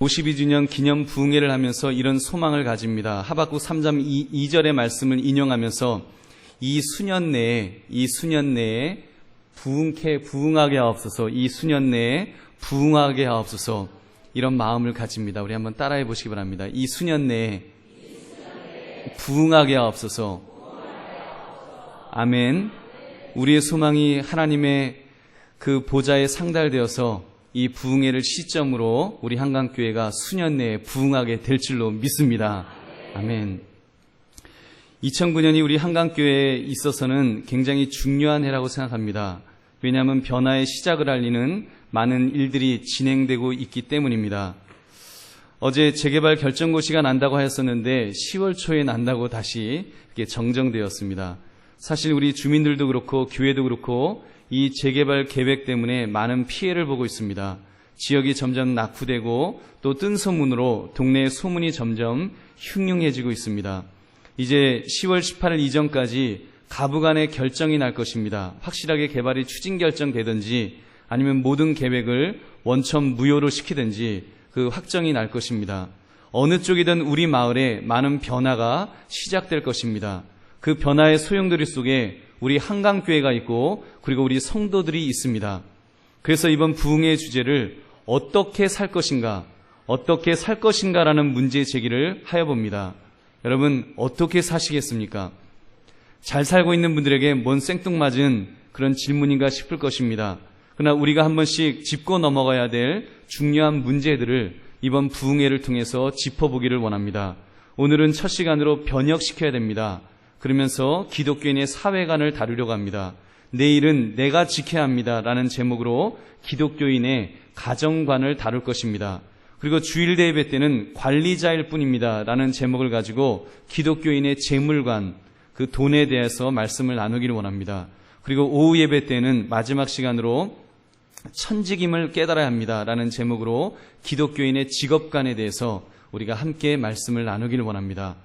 52주년 기념 부흥회를 하면서 이런 소망을 가집니다. 하박국 3장 2절의 말씀을 인용하면서 이 수년 내에 부흥하게 하옵소서, 이 수년 내에 부흥하게 하옵소서, 이런 마음을 가집니다. 우리 한번 따라해 보시기 바랍니다. 이 수년 내에 부흥하게 하옵소서. 아멘. 우리의 소망이 하나님의 그 보좌에 상달되어서 이 부흥회를 시점으로 우리 한강교회가 수년 내에 부흥하게 될 줄로 믿습니다. 아멘. 2009년이 우리 한강교회에 있어서는 굉장히 중요한 해라고 생각합니다. 왜냐하면 변화의 시작을 알리는 많은 일들이 진행되고 있기 때문입니다. 어제 재개발 결정고시가 난다고 하였었는데 10월 초에 난다고 다시 이렇게 정정되었습니다. 사실 우리 주민들도 그렇고 교회도 그렇고 이 재개발 계획 때문에 많은 피해를 보고 있습니다. 지역이 점점 낙후되고 또 뜬 소문으로 동네의 소문이 점점 흉흉해지고 있습니다. 이제 10월 18일 이전까지 가부 간의 결정이 날 것입니다. 확실하게 개발이 추진 결정되든지 아니면 모든 계획을 원천 무효로 시키든지 그 확정이 날 것입니다. 어느 쪽이든 우리 마을에 많은 변화가 시작될 것입니다. 그 변화의 소용돌이 속에 우리 한강교회가 있고 그리고 우리 성도들이 있습니다. 그래서 이번 부흥의 주제를 어떻게 살 것인가라는 문제 제기를 하여 봅니다. 여러분, 어떻게 사시겠습니까? 잘 살고 있는 분들에게 뭔 생뚱맞은 그런 질문인가 싶을 것입니다. 그러나 우리가 한 번씩 짚고 넘어가야 될 중요한 문제들을 이번 부흥회를 통해서 짚어보기를 원합니다. 오늘은 첫 시간으로 변혁시켜야 됩니다. 그러면서 기독교인의 사회관을 다루려고 합니다. 내일은 내가 지켜야 합니다 라는 제목으로 기독교인의 가정관을 다룰 것입니다. 그리고 주일대 예배 때는 관리자일 뿐입니다 라는 제목을 가지고 기독교인의 재물관, 그 돈에 대해서 말씀을 나누기를 원합니다. 그리고 오후 예배 때는 마지막 시간으로 천직임을 깨달아야 합니다 라는 제목으로 기독교인의 직업관에 대해서 우리가 함께 말씀을 나누기를 원합니다.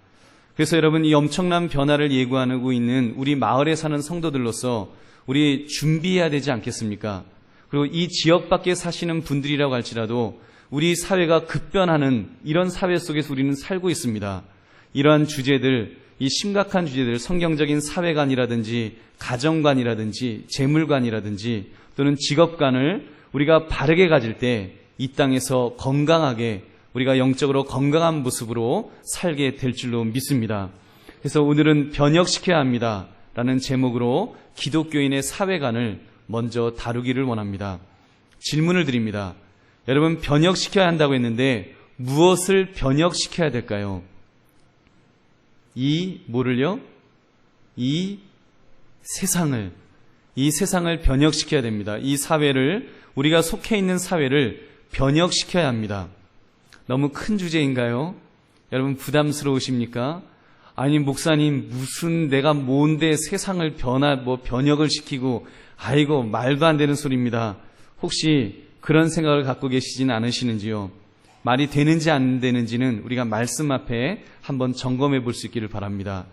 그래서 여러분, 이 엄청난 변화를 예고하고 있는 우리 마을에 사는 성도들로서 우리 준비해야 되지 않겠습니까? 그리고 이 지역 밖에 사시는 분들이라고 할지라도 우리 사회가 급변하는 이런 사회 속에서 우리는 살고 있습니다. 이러한 주제들, 이 심각한 주제들, 성경적인 사회관이라든지 가정관이라든지 재물관이라든지 또는 직업관을 우리가 바르게 가질 때 이 땅에서 건강하게 우리가 영적으로 건강한 모습으로 살게 될 줄로 믿습니다. 그래서 오늘은 변혁시켜야 합니다 라는 제목으로 기독교인의 사회관을 먼저 다루기를 원합니다. 질문을 드립니다. 여러분, 변혁시켜야 한다고 했는데 무엇을 변혁시켜야 될까요? 뭐를요? 이 세상을 변혁시켜야 됩니다. 이 사회를, 우리가 속해 있는 사회를 변혁시켜야 합니다. 너무 큰 주제인가요? 여러분, 부담스러우십니까? 아니, 목사님, 무슨 내가 뭔데 세상을 변혁을 시키고, 아이고, 말도 안 되는 소리입니다. 혹시 그런 생각을 갖고 계시지는 않으시는지요? 말이 되는지 안 되는지는 우리가 말씀 앞에 한번 점검해 볼 수 있기를 바랍니다.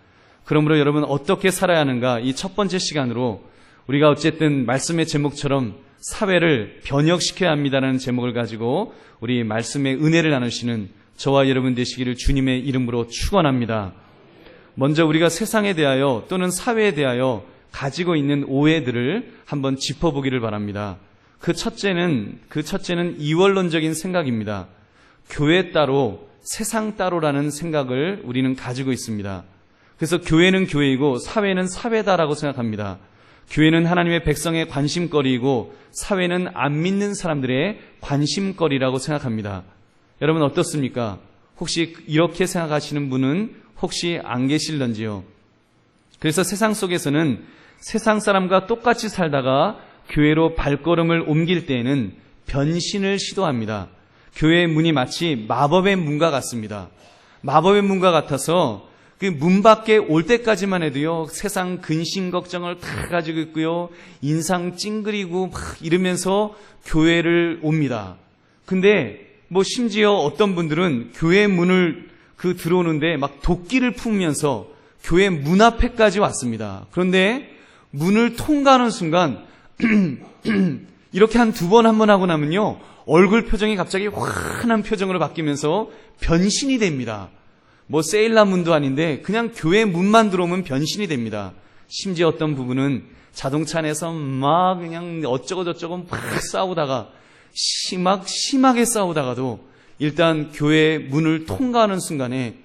그러므로 여러분, 어떻게 살아야 하는가? 이 첫 번째 시간으로 우리가 어쨌든 말씀의 제목처럼 사회를 변혁시켜야 합니다라는 제목을 가지고 우리 말씀의 은혜를 나누시는 저와 여러분 되시기를 주님의 이름으로 축원합니다. 먼저 우리가 세상에 대하여 또는 사회에 대하여 가지고 있는 오해들을 한번 짚어보기를 바랍니다. 그 첫째는 이원론적인 생각입니다. 교회 따로 세상 따로라는 생각을 우리는 가지고 있습니다. 그래서 교회는 교회이고 사회는 사회다라고 생각합니다. 교회는 하나님의 백성의 관심거리이고 사회는 안 믿는 사람들의 관심거리라고 생각합니다. 여러분, 어떻습니까? 혹시 이렇게 생각하시는 분은 혹시 안 계실런지요? 그래서 세상 속에서는 세상 사람과 똑같이 살다가 교회로 발걸음을 옮길 때에는 변신을 시도합니다. 교회의 문이 마치 마법의 문과 같습니다. 마법의 문과 같아서 그 문 밖에 올 때까지만 해도요, 세상 근심 걱정을 다 가지고 있고요, 인상 찡그리고 막 이러면서 교회를 옵니다. 근데 심지어 어떤 분들은 교회 문을 들어오는데 막 도끼를 품으면서 교회 문 앞에까지 왔습니다. 그런데 문을 통과하는 순간 이렇게 한 2번 한 번 하고 나면요, 얼굴 표정이 갑자기 환한 표정으로 바뀌면서 변신이 됩니다. 뭐 세일러문도 아닌데 그냥 교회 문만 들어오면 변신이 됩니다. 심지어 어떤 부분은 자동차 안에서 막 그냥 어쩌고저쩌고 막 싸우다가 심하게 싸우다가도 일단 교회 문을 통과하는 순간에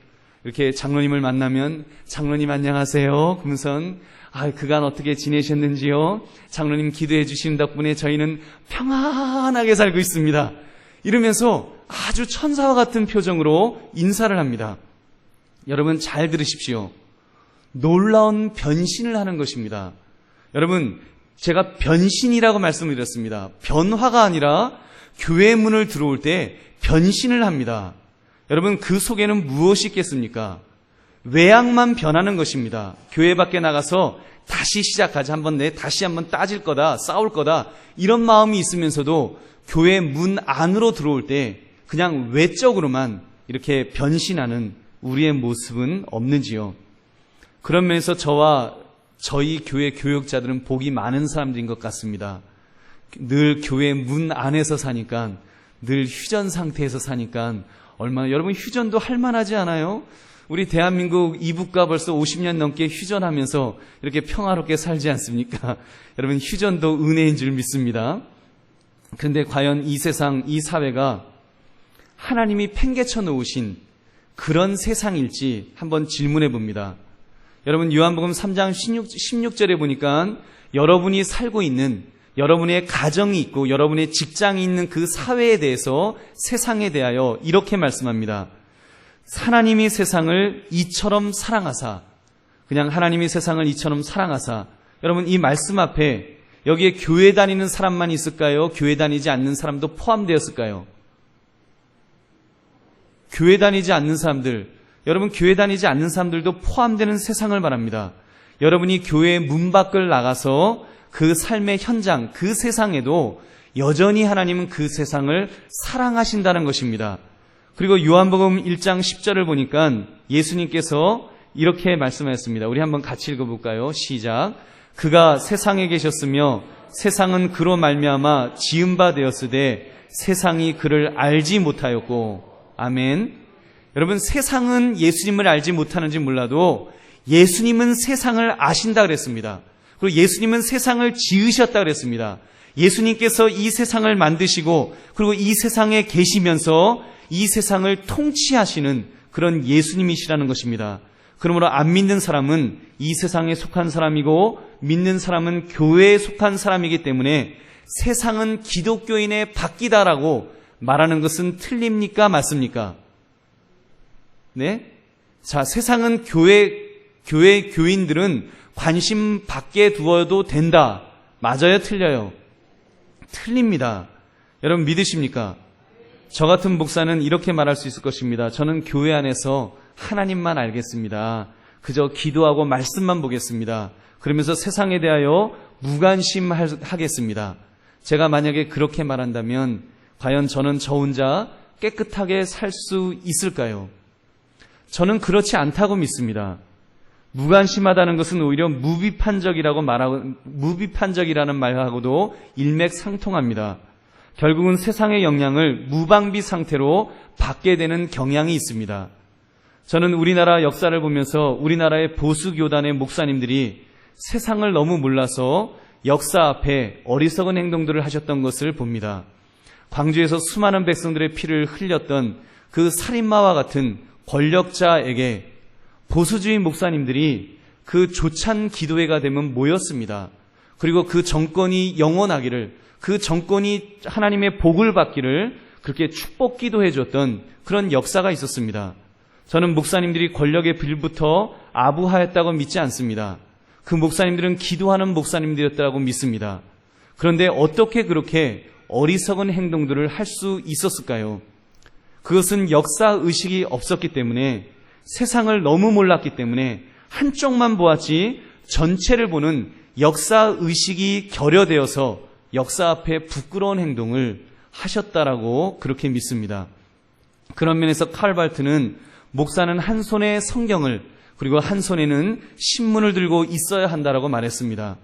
이렇게 장로님을 만나면 장로님 안녕하세요. 그러면서 그간 어떻게 지내셨는지요? 장로님 기도해 주시는 덕분에 저희는 평안하게 살고 있습니다. 이러면서 아주 천사와 같은 표정으로 인사를 합니다. 여러분 잘 들으십시오. 놀라운 변신을 하는 것입니다. 여러분, 제가 변신이라고 말씀을 드렸습니다. 변화가 아니라 교회 문을 들어올 때 변신을 합니다. 여러분, 그 속에는 무엇이 있겠습니까? 외양만 변하는 것입니다. 교회 밖에 나가서 다시 시작하자, 다시 한번 따질 거다, 싸울 거다, 이런 마음이 있으면서도 교회 문 안으로 들어올 때 그냥 외적으로만 이렇게 변신하는 우리의 모습은 없는지요? 그런 면에서 저희 교회 교육자들은 복이 많은 사람들인 것 같습니다. 늘 교회 문 안에서 사니까, 늘 휴전 상태에서 사니까 얼마나, 여러분 휴전도 할만하지 않아요? 우리 대한민국 이북과 벌써 50년 넘게 휴전하면서 이렇게 평화롭게 살지 않습니까? 여러분 휴전도 은혜인 줄 믿습니다. 그런데 과연 이 세상, 이 사회가 하나님이 팽개쳐 놓으신 그런 세상일지 한번 질문해 봅니다. 여러분 요한복음 3장 16절에 보니까 여러분이 살고 있는, 여러분의 가정이 있고 여러분의 직장이 있는 그 사회에 대해서, 세상에 대하여 이렇게 말씀합니다. 하나님이 세상을 이처럼 사랑하사, 그냥 하나님이 세상을 이처럼 사랑하사. 여러분 이 말씀 앞에 여기에 교회 다니는 사람만 있을까요? 교회 다니지 않는 사람도 포함되었을까요? 교회 다니지 않는 사람들, 여러분 교회 다니지 않는 사람들도 포함되는 세상을 말합니다. 여러분이 교회 문 밖을 나가서 그 삶의 현장, 그 세상에도 여전히 하나님은 그 세상을 사랑하신다는 것입니다. 그리고 요한복음 1장 10절을 보니까 예수님께서 이렇게 말씀하셨습니다. 우리 한번 같이 읽어볼까요? 시작. 그가 세상에 계셨으며 세상은 그로 말미암아 지은 바 되었으되 세상이 그를 알지 못하였고. 아멘. 여러분 세상은 예수님을 알지 못하는지 몰라도 예수님은 세상을 아신다 그랬습니다. 그리고 예수님은 세상을 지으셨다 그랬습니다. 예수님께서 이 세상을 만드시고 그리고 이 세상에 계시면서 이 세상을 통치하시는 그런 예수님이시라는 것입니다. 그러므로 안 믿는 사람은 이 세상에 속한 사람이고 믿는 사람은 교회에 속한 사람이기 때문에 세상은 기독교인의 밖이다라고 말하는 것은 틀립니까? 맞습니까? 네? 자, 세상은 교회 교인들은 관심 밖에 두어도 된다. 맞아요? 틀려요? 틀립니다. 여러분 믿으십니까? 저 같은 목사는 이렇게 말할 수 있을 것입니다. 저는 교회 안에서 하나님만 알겠습니다. 그저 기도하고 말씀만 보겠습니다. 그러면서 세상에 대하여 무관심하겠습니다. 제가 만약에 그렇게 말한다면 과연 저는 저 혼자 깨끗하게 살 수 있을까요? 저는 그렇지 않다고 믿습니다. 무관심하다는 것은 오히려 무비판적이라는 말하고도 일맥상통합니다. 결국은 세상의 영향을 무방비 상태로 받게 되는 경향이 있습니다. 저는 우리나라 역사를 보면서 우리나라의 보수교단의 목사님들이 세상을 너무 몰라서 역사 앞에 어리석은 행동들을 하셨던 것을 봅니다. 광주에서 수많은 백성들의 피를 흘렸던 그 살인마와 같은 권력자에게 보수주의 목사님들이 그 조찬 기도회가 되면 모였습니다. 그리고 그 정권이 영원하기를, 그 정권이 하나님의 복을 받기를 그렇게 축복 기도해 줬던 그런 역사가 있었습니다. 저는 목사님들이 권력에 빌부터 아부하였다고 믿지 않습니다. 그 목사님들은 기도하는 목사님들이었다고 믿습니다. 그런데 어떻게 그렇게 어리석은 행동들을 할 수 있었을까요? 그것은 역사의식이 없었기 때문에, 세상을 너무 몰랐기 때문에 한쪽만 보았지 전체를 보는 역사의식이 결여되어서 역사 앞에 부끄러운 행동을 하셨다라고 그렇게 믿습니다. 그런 면에서 칼 발트는 목사는 한 손에 성경을 그리고 한 손에는 신문을 들고 있어야 한다라고 말했습니다.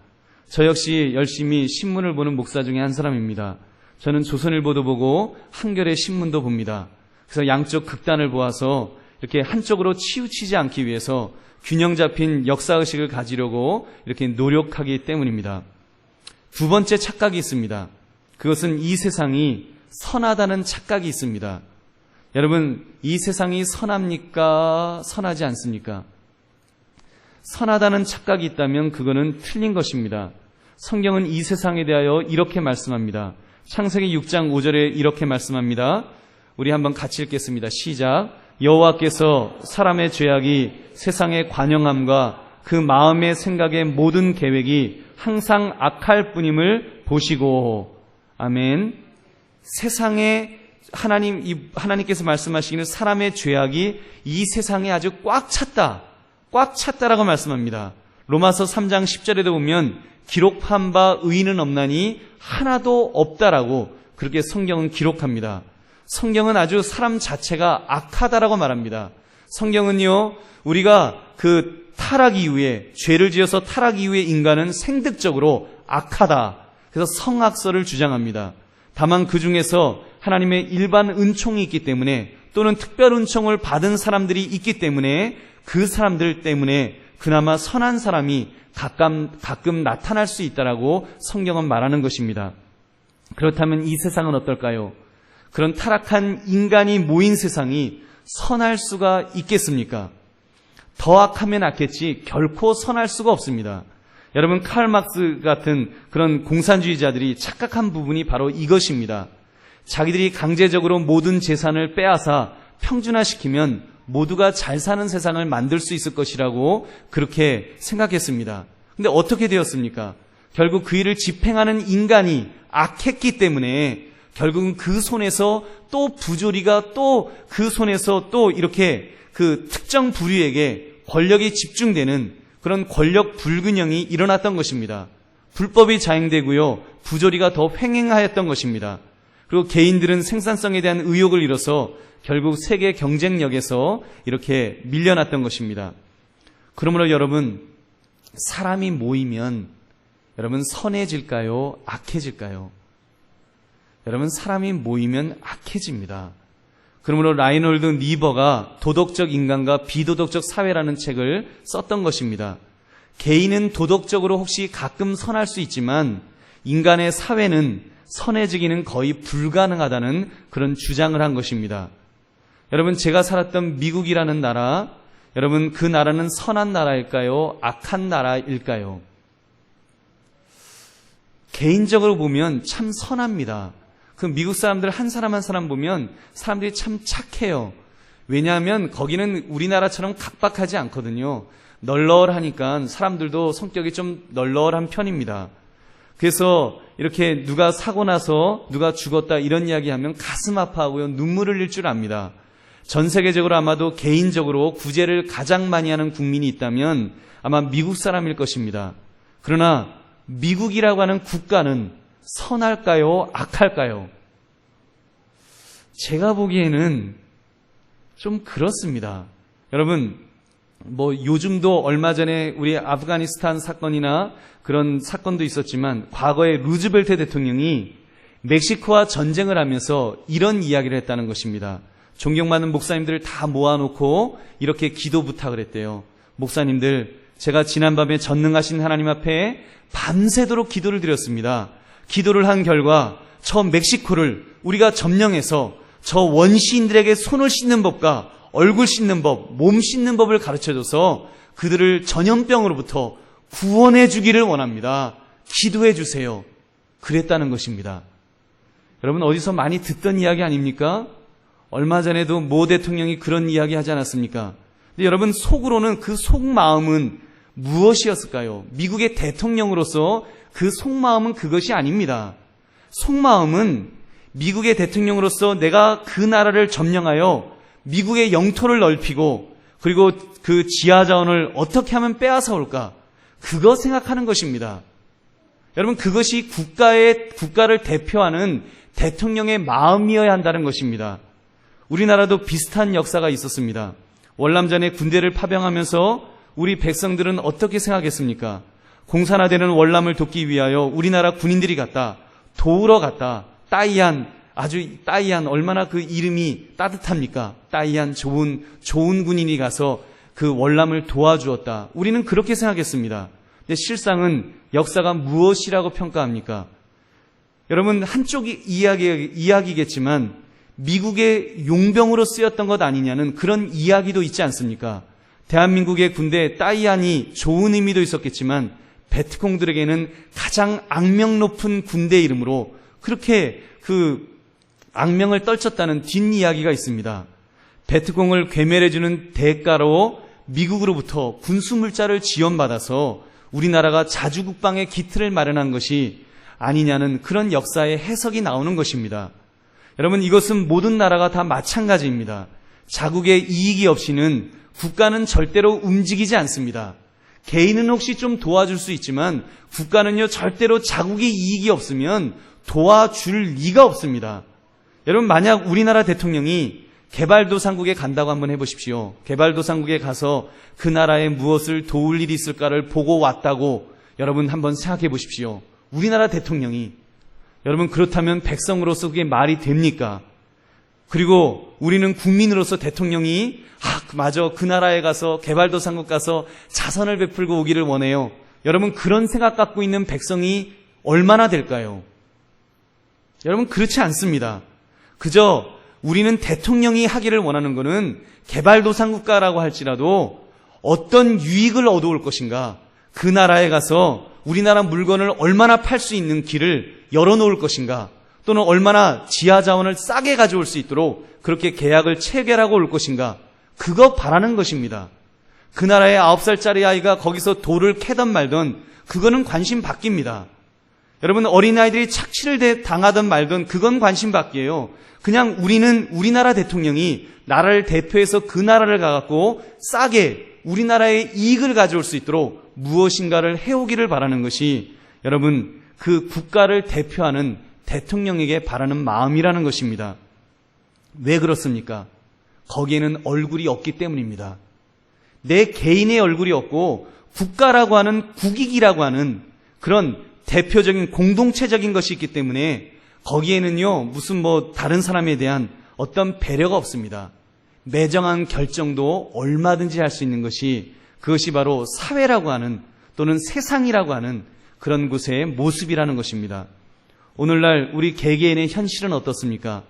저 역시 열심히 신문을 보는 목사 중에 한 사람입니다. 저는 조선일보도 보고 한겨레 신문도 봅니다. 그래서 양쪽 극단을 보아서 이렇게 한쪽으로 치우치지 않기 위해서 균형 잡힌 역사의식을 가지려고 이렇게 노력하기 때문입니다. 두 번째 착각이 있습니다. 그것은 이 세상이 선하다는 착각이 있습니다. 여러분, 이 세상이 선합니까? 선하지 않습니까? 선하다는 착각이 있다면 그거는 틀린 것입니다. 성경은 이 세상에 대하여 이렇게 말씀합니다. 창세기 6장 5절에 이렇게 말씀합니다. 우리 한번 같이 읽겠습니다. 시작. 여호와께서 사람의 죄악이 세상의 관영함과 그 마음의 생각의 모든 계획이 항상 악할 뿐임을 보시고. 아멘. 세상에 하나님께서 말씀하시기는 사람의 죄악이 이 세상에 아주 꽉 찼다라고 말씀합니다. 로마서 3장 10절에도 보면 기록한 바 의인은 없나니 하나도 없다라고 그렇게 성경은 기록합니다. 성경은 아주 사람 자체가 악하다라고 말합니다. 성경은요, 우리가 그 타락 이후에, 죄를 지어서 타락 이후에 인간은 생득적으로 악하다. 그래서 성악설을 주장합니다. 다만 그 중에서 하나님의 일반 은총이 있기 때문에, 또는 특별 은총을 받은 사람들이 있기 때문에 그 사람들 때문에 그나마 선한 사람이 가끔 나타날 수 있다라고 성경은 말하는 것입니다. 그렇다면 이 세상은 어떨까요? 그런 타락한 인간이 모인 세상이 선할 수가 있겠습니까? 더 악하면 악했지 결코 선할 수가 없습니다. 여러분, 칼 막스 같은 그런 공산주의자들이 착각한 부분이 바로 이것입니다. 자기들이 강제적으로 모든 재산을 빼앗아 평준화시키면 모두가 잘 사는 세상을 만들 수 있을 것이라고 그렇게 생각했습니다. 근데 어떻게 되었습니까? 결국 그 일을 집행하는 인간이 악했기 때문에 결국은 그 손에서 또 부조리가 또 그 손에서 또 이렇게 그 특정 부류에게 권력이 집중되는 그런 권력 불균형이 일어났던 것입니다. 불법이 자행되고요, 부조리가 더 횡행하였던 것입니다. 그리고 개인들은 생산성에 대한 의욕을 잃어서 결국 세계 경쟁력에서 이렇게 밀려났던 것입니다. 그러므로 여러분, 사람이 모이면 여러분 선해질까요? 악해질까요? 여러분, 사람이 모이면 악해집니다. 그러므로 라이놀드 니버가 도덕적 인간과 비도덕적 사회라는 책을 썼던 것입니다. 개인은 도덕적으로 혹시 가끔 선할 수 있지만 인간의 사회는 선해지기는 거의 불가능하다는 그런 주장을 한 것입니다. 여러분, 제가 살았던 미국이라는 나라, 여러분, 그 나라는 선한 나라일까요? 악한 나라일까요? 개인적으로 보면 참 선합니다. 그 미국 사람들 한 사람 한 사람 보면 사람들이 참 착해요. 왜냐하면 거기는 우리나라처럼 각박하지 않거든요. 널널하니까 사람들도 성격이 좀 널널한 편입니다. 그래서 이렇게 누가 사고 나서 누가 죽었다 이런 이야기하면 가슴 아파하고요, 눈물 흘릴 줄 압니다. 전 세계적으로 아마도 개인적으로 구제를 가장 많이 하는 국민이 있다면 아마 미국 사람일 것입니다. 그러나 미국이라고 하는 국가는 선할까요? 악할까요? 제가 보기에는 좀 그렇습니다. 여러분, 요즘도 얼마 전에 우리 아프가니스탄 사건이나 그런 사건도 있었지만 과거에 루즈벨트 대통령이 멕시코와 전쟁을 하면서 이런 이야기를 했다는 것입니다. 존경받는 목사님들을 다 모아놓고 이렇게 기도 부탁을 했대요. 목사님들, 제가 지난밤에 전능하신 하나님 앞에 밤새도록 기도를 드렸습니다. 기도를 한 결과 저 멕시코를 우리가 점령해서 저 원시인들에게 손을 씻는 법과 얼굴 씻는 법, 몸 씻는 법을 가르쳐줘서 그들을 전염병으로부터 구원해 주기를 원합니다. 기도해 주세요. 그랬다는 것입니다. 여러분, 어디서 많이 듣던 이야기 아닙니까? 얼마 전에도 모 대통령이 그런 이야기 하지 않았습니까? 근데 여러분, 속으로는 그 속마음은 무엇이었을까요? 미국의 대통령으로서 그 속마음은 그것이 아닙니다. 속마음은 미국의 대통령으로서 내가 그 나라를 점령하여 미국의 영토를 넓히고 그리고 그 지하자원을 어떻게 하면 빼앗아 올까? 그거 생각하는 것입니다. 여러분, 그것이 국가를 대표하는 대통령의 마음이어야 한다는 것입니다. 우리나라도 비슷한 역사가 있었습니다. 월남전에 군대를 파병하면서 우리 백성들은 어떻게 생각했습니까? 공산화되는 월남을 돕기 위하여 우리나라 군인들이 갔다. 도우러 갔다. 따이안, 아주 따이안, 얼마나 그 이름이 따뜻합니까? 따이안, 좋은 군인이 가서 그 월남을 도와주었다. 우리는 그렇게 생각했습니다. 근데 실상은 역사가 무엇이라고 평가합니까? 여러분, 한쪽 이야기겠지만 미국의 용병으로 쓰였던 것 아니냐는 그런 이야기도 있지 않습니까? 대한민국의 군대에 따이안이 좋은 의미도 있었겠지만 베트콩들에게는 가장 악명 높은 군대 이름으로 그렇게 그 악명을 떨쳤다는 뒷이야기가 있습니다. 베트콩을 괴멸해주는 대가로 미국으로부터 군수물자를 지원받아서 우리나라가 자주국방의 기틀을 마련한 것이 아니냐는 그런 역사의 해석이 나오는 것입니다. 여러분, 이것은 모든 나라가 다 마찬가지입니다. 자국의 이익이 없이는 국가는 절대로 움직이지 않습니다. 개인은 혹시 좀 도와줄 수 있지만 국가는요, 절대로 자국의 이익이 없으면 도와줄 리가 없습니다. 여러분, 만약 우리나라 대통령이 개발도상국에 간다고 한번 해보십시오. 개발도상국에 가서 그 나라에 무엇을 도울 일이 있을까를 보고 왔다고 여러분 한번 생각해 보십시오. 우리나라 대통령이. 여러분, 그렇다면 백성으로서 그게 말이 됩니까? 그리고 우리는 국민으로서 대통령이 맞아, 그 나라에 가서 개발도상국 가서 자선을 베풀고 오기를 원해요. 여러분, 그런 생각 갖고 있는 백성이 얼마나 될까요? 여러분, 그렇지 않습니다. 그저 우리는 대통령이 하기를 원하는 것은 개발도상국가라고 할지라도 어떤 유익을 얻어올 것인가, 그 나라에 가서 우리나라 물건을 얼마나 팔 수 있는 길을 열어놓을 것인가, 또는 얼마나 지하자원을 싸게 가져올 수 있도록 그렇게 계약을 체결하고 올 것인가, 그거 바라는 것입니다. 그 나라의 9살짜리 아이가 거기서 돌을 캐던 말던 그거는 관심 바뀝니다. 여러분, 어린아이들이 착취를 당하던 말던 그건 관심 밖이에요. 그냥 우리는 우리나라 대통령이 나라를 대표해서 그 나라를 가갖고 싸게 우리나라의 이익을 가져올 수 있도록 무엇인가를 해오기를 바라는 것이 여러분, 그 국가를 대표하는 대통령에게 바라는 마음이라는 것입니다. 왜 그렇습니까? 거기에는 얼굴이 없기 때문입니다. 내 개인의 얼굴이 없고 국가라고 하는 국익이라고 하는 그런 대표적인 공동체적인 것이 있기 때문에 거기에는요, 무슨 다른 사람에 대한 어떤 배려가 없습니다. 매정한 결정도 얼마든지 할 수 있는 것이, 그것이 바로 사회라고 하는, 또는 세상이라고 하는 그런 곳의 모습이라는 것입니다. 오늘날 우리 개개인의 현실은 어떻습니까?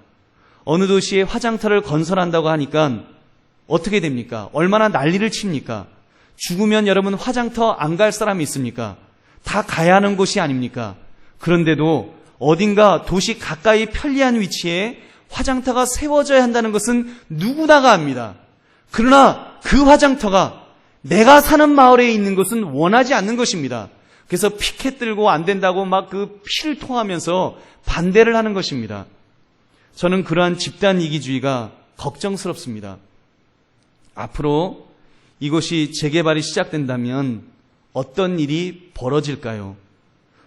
어느 도시에 화장터를 건설한다고 하니까 어떻게 됩니까? 얼마나 난리를 칩니까? 죽으면 여러분 화장터 안 갈 사람이 있습니까? 다 가야 하는 곳이 아닙니까? 그런데도 어딘가 도시 가까이 편리한 위치에 화장터가 세워져야 한다는 것은 누구나가 압니다. 그러나 그 화장터가 내가 사는 마을에 있는 것은 원하지 않는 것입니다. 그래서 피켓 들고 안 된다고 막 그 피를 토하면서 반대를 하는 것입니다. 저는 그러한 집단 이기주의가 걱정스럽습니다. 앞으로 이곳이 재개발이 시작된다면 어떤 일이 벌어질까요?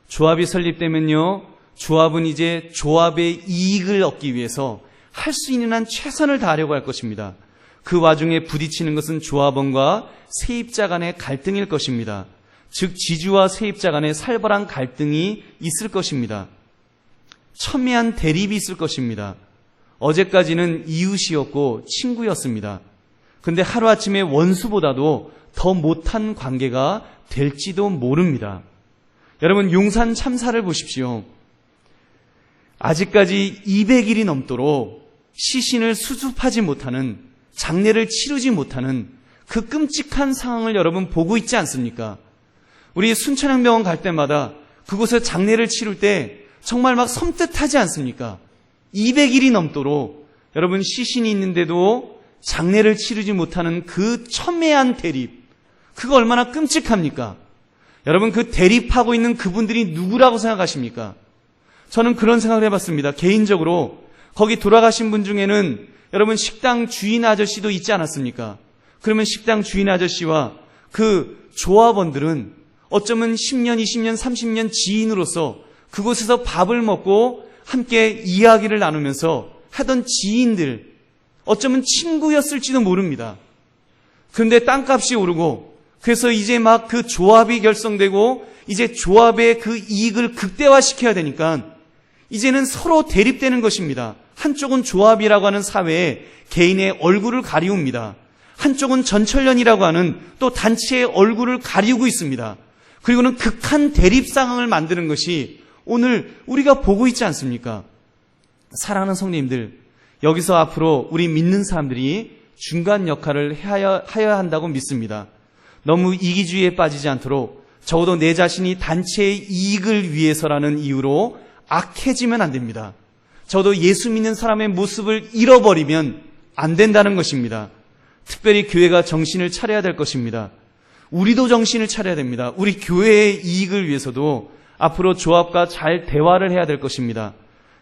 조합이 설립되면요, 조합은 이제 조합의 이익을 얻기 위해서 할 수 있는 한 최선을 다하려고 할 것입니다. 그 와중에 부딪히는 것은 조합원과 세입자 간의 갈등일 것입니다. 즉 지주와 세입자 간의 살벌한 갈등이 있을 것입니다. 첨예한 대립이 있을 것입니다. 어제까지는 이웃이었고 친구였습니다. 근데 하루아침에 원수보다도 더 못한 관계가 될지도 모릅니다. 여러분, 용산 참사를 보십시오. 아직까지 200일이 넘도록 시신을 수습하지 못하는, 장례를 치르지 못하는 그 끔찍한 상황을 여러분 보고 있지 않습니까? 우리 순천향병원 갈 때마다 그곳에 장례를 치를 때 정말 막 섬뜩하지 않습니까? 200일이 넘도록 여러분 시신이 있는데도 장례를 치르지 못하는 그 첨예한 대립, 그거 얼마나 끔찍합니까? 여러분, 그 대립하고 있는 그분들이 누구라고 생각하십니까? 저는 그런 생각을 해봤습니다. 개인적으로 거기 돌아가신 분 중에는 여러분 식당 주인 아저씨도 있지 않았습니까? 그러면 식당 주인 아저씨와 그 조합원들은 어쩌면 10년, 20년, 30년 지인으로서 그곳에서 밥을 먹고 함께 이야기를 나누면서 하던 지인들, 어쩌면 친구였을지도 모릅니다. 그런데 땅값이 오르고 그래서 이제 막 그 조합이 결성되고 이제 조합의 그 이익을 극대화시켜야 되니까 이제는 서로 대립되는 것입니다. 한쪽은 조합이라고 하는 사회에 개인의 얼굴을 가리웁니다. 한쪽은 전철련이라고 하는 또 단체의 얼굴을 가리우고 있습니다. 그리고는 극한 대립 상황을 만드는 것이 오늘 우리가 보고 있지 않습니까? 사랑하는 성도님들, 여기서 앞으로 우리 믿는 사람들이 중간 역할을 해야 한다고 믿습니다. 너무 이기주의에 빠지지 않도록 적어도 내 자신이 단체의 이익을 위해서라는 이유로 악해지면 안 됩니다. 적어도 예수 믿는 사람의 모습을 잃어버리면 안 된다는 것입니다. 특별히 교회가 정신을 차려야 될 것입니다. 우리도 정신을 차려야 됩니다. 우리 교회의 이익을 위해서도 앞으로 조합과 잘 대화를 해야 될 것입니다.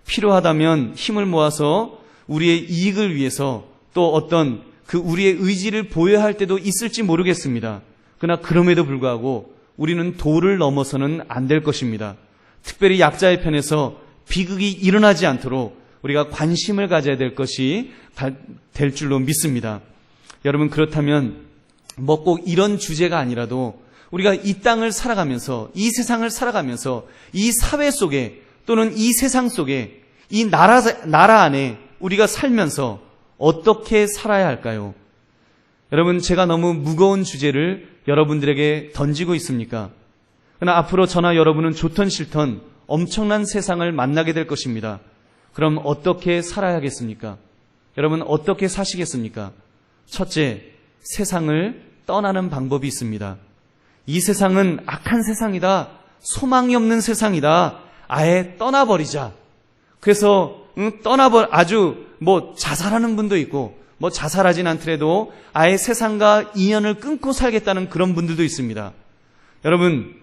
필요하다면 힘을 모아서 우리의 이익을 위해서 또 어떤 그 우리의 의지를 보여야 할 때도 있을지 모르겠습니다. 그러나 그럼에도 불구하고 우리는 도를 넘어서는 안 될 것입니다. 특별히 약자의 편에서 비극이 일어나지 않도록 우리가 관심을 가져야 될 것이 될 줄로 믿습니다. 여러분, 그렇다면 뭐 꼭 이런 주제가 아니라도 우리가 이 땅을 살아가면서 이 세상을 살아가면서 이 사회 속에 또는 이 세상 속에 이 나라 안에 우리가 살면서 어떻게 살아야 할까요? 여러분, 제가 너무 무거운 주제를 여러분들에게 던지고 있습니까? 그러나 앞으로 저나 여러분은 좋든 싫든 엄청난 세상을 만나게 될 것입니다. 그럼 어떻게 살아야겠습니까? 여러분, 어떻게 사시겠습니까? 첫째, 세상을 떠나는 방법이 있습니다. 이 세상은 악한 세상이다. 소망이 없는 세상이다. 아예 떠나버리자. 그래서 아주 자살하는 분도 있고 자살하진 않더라도 아예 세상과 인연을 끊고 살겠다는 그런 분들도 있습니다. 여러분,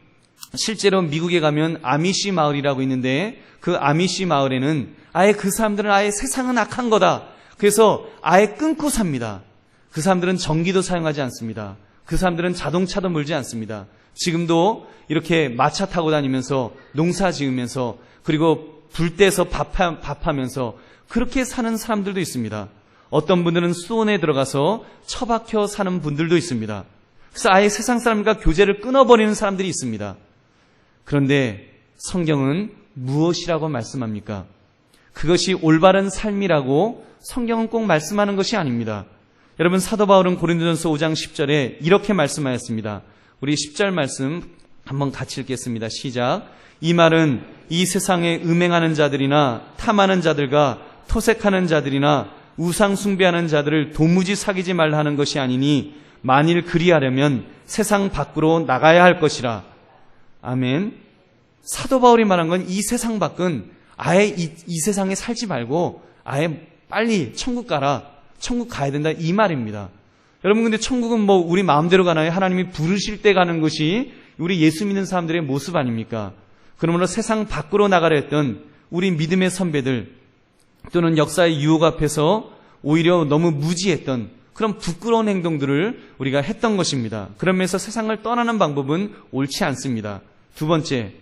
실제로 미국에 가면 아미시 마을이라고 있는데 그 아미시 마을에는 아예 그 사람들은 아예 세상은 악한 거다. 그래서 아예 끊고 삽니다. 그 사람들은 전기도 사용하지 않습니다. 그 사람들은 자동차도 몰지 않습니다. 지금도 이렇게 마차 타고 다니면서 농사 지으면서 그리고 불 떼서 밥하면서 그렇게 사는 사람들도 있습니다. 어떤 분들은 수원에 들어가서 처박혀 사는 분들도 있습니다. 그래서 아예 세상 사람과 교제를 끊어버리는 사람들이 있습니다. 그런데 성경은 무엇이라고 말씀합니까? 그것이 올바른 삶이라고 성경은 꼭 말씀하는 것이 아닙니다. 여러분, 사도 바울은 고린도전서 5장 10절에 이렇게 말씀하였습니다. 우리 10절 말씀 한번 같이 읽겠습니다. 시작. 이 말은 이 세상에 음행하는 자들이나 탐하는 자들과 토색하는 자들이나 우상 숭배하는 자들을 도무지 사귀지 말라 하는 것이 아니니 만일 그리하려면 세상 밖으로 나가야 할 것이라. 아멘. 사도 바울이 말한 건 이 세상 밖은 아예 이 세상에 살지 말고 아예 빨리 천국 가라. 천국 가야 된다, 이 말입니다. 여러분, 근데 천국은 우리 마음대로 가나요? 하나님이 부르실 때 가는 것이 우리 예수 믿는 사람들의 모습 아닙니까? 그러므로 세상 밖으로 나가려 했던 우리 믿음의 선배들 또는 역사의 유혹 앞에서 오히려 너무 무지했던 그런 부끄러운 행동들을 우리가 했던 것입니다. 그러면서 세상을 떠나는 방법은 옳지 않습니다. 두 번째,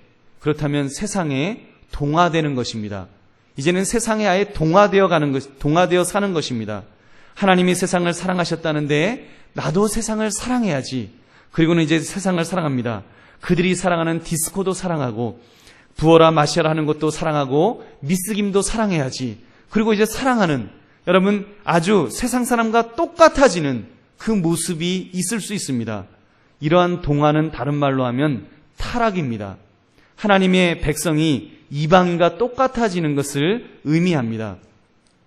그렇다면 세상에 동화되는 것입니다. 이제는 세상에 아예 동화되어 사는 것입니다. 하나님이 세상을 사랑하셨다는데 나도 세상을 사랑해야지. 그리고는 이제 세상을 사랑합니다. 그들이 사랑하는 디스코도 사랑하고 부어라 마셔라 하는 것도 사랑하고 미스김도 사랑해야지. 그리고 이제 사랑하는, 여러분, 아주 세상 사람과 똑같아지는 그 모습이 있을 수 있습니다. 이러한 동화는 다른 말로 하면 타락입니다. 하나님의 백성이 이방인과 똑같아지는 것을 의미합니다.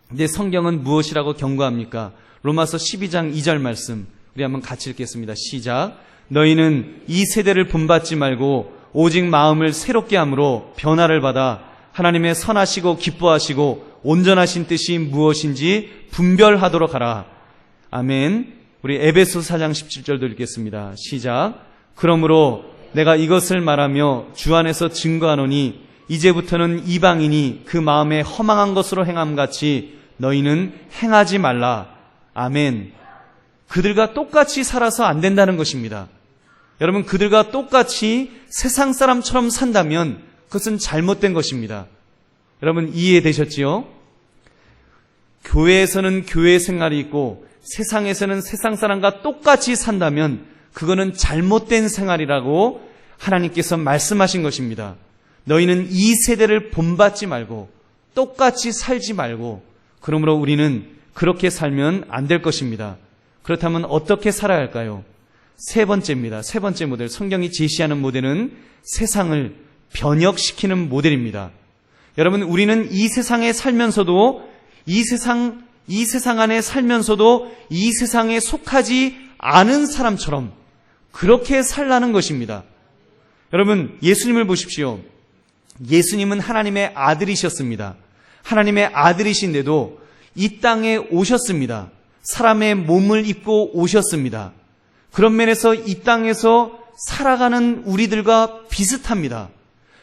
근데 성경은 무엇이라고 경고합니까? 로마서 12장 2절 말씀 우리 한번 같이 읽겠습니다. 시작. 너희는 이 세대를 본받지 말고 오직 마음을 새롭게 함으로 변화를 받아 하나님의 선하시고 기뻐하시고 온전하신 뜻이 무엇인지 분별하도록 하라. 아멘. 우리 에베소서 4장 17절도 읽겠습니다. 시작. 그러므로 내가 이것을 말하며 주 안에서 증거하노니 이제부터는 이방인이 그 마음에 허망한 것으로 행함같이 너희는 행하지 말라. 아멘. 그들과 똑같이 살아서 안 된다는 것입니다. 여러분, 그들과 똑같이 세상 사람처럼 산다면 그것은 잘못된 것입니다. 여러분, 이해되셨지요? 교회에서는 교회 생활이 있고 세상에서는 세상 사람과 똑같이 산다면 그거는 잘못된 생활이라고 하나님께서 말씀하신 것입니다. 너희는 이 세대를 본받지 말고 똑같이 살지 말고, 그러므로 우리는 그렇게 살면 안 될 것입니다. 그렇다면 어떻게 살아야 할까요? 세 번째입니다. 세 번째 모델, 성경이 제시하는 모델은 세상을 변혁시키는 모델입니다. 여러분, 우리는 이 세상에 살면서도 이 세상 안에 살면서도 이 세상에 속하지 않은 사람처럼 그렇게 살라는 것입니다. 여러분, 예수님을 보십시오. 예수님은 하나님의 아들이셨습니다. 하나님의 아들이신데도 이 땅에 오셨습니다. 사람의 몸을 입고 오셨습니다. 그런 면에서 이 땅에서 살아가는 우리들과 비슷합니다.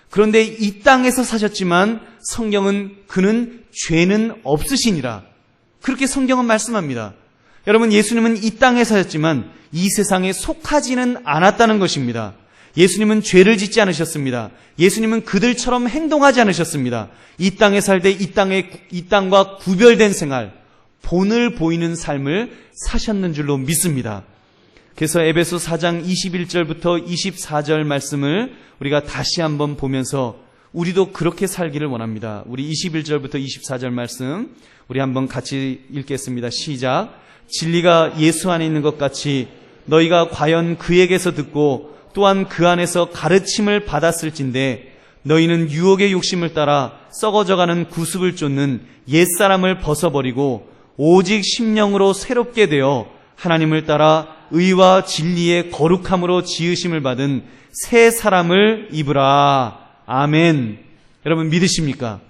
그런데 이 땅에서 사셨지만 성경은 그는 죄는 없으시니라, 그렇게 성경은 말씀합니다. 여러분, 예수님은 이 땅에 사셨지만 이 세상에 속하지는 않았다는 것입니다. 예수님은 죄를 짓지 않으셨습니다. 예수님은 그들처럼 행동하지 않으셨습니다. 이 땅에 살되 이 땅과 구별된 생활, 본을 보이는 삶을 사셨는 줄로 믿습니다. 그래서 에베소 4장 21절부터 24절 말씀을 우리가 다시 한번 보면서 우리도 그렇게 살기를 원합니다. 우리 21절부터 24절 말씀 우리 한번 같이 읽겠습니다. 시작. 진리가 예수 안에 있는 것 같이 너희가 과연 그에게서 듣고 또한 그 안에서 가르침을 받았을진데 너희는 유혹의 욕심을 따라 썩어져가는 구습을 쫓는 옛사람을 벗어버리고 오직 심령으로 새롭게 되어 하나님을 따라 의와 진리의 거룩함으로 지으심을 받은 새 사람을 입으라. 아멘. 여러분, 믿으십니까?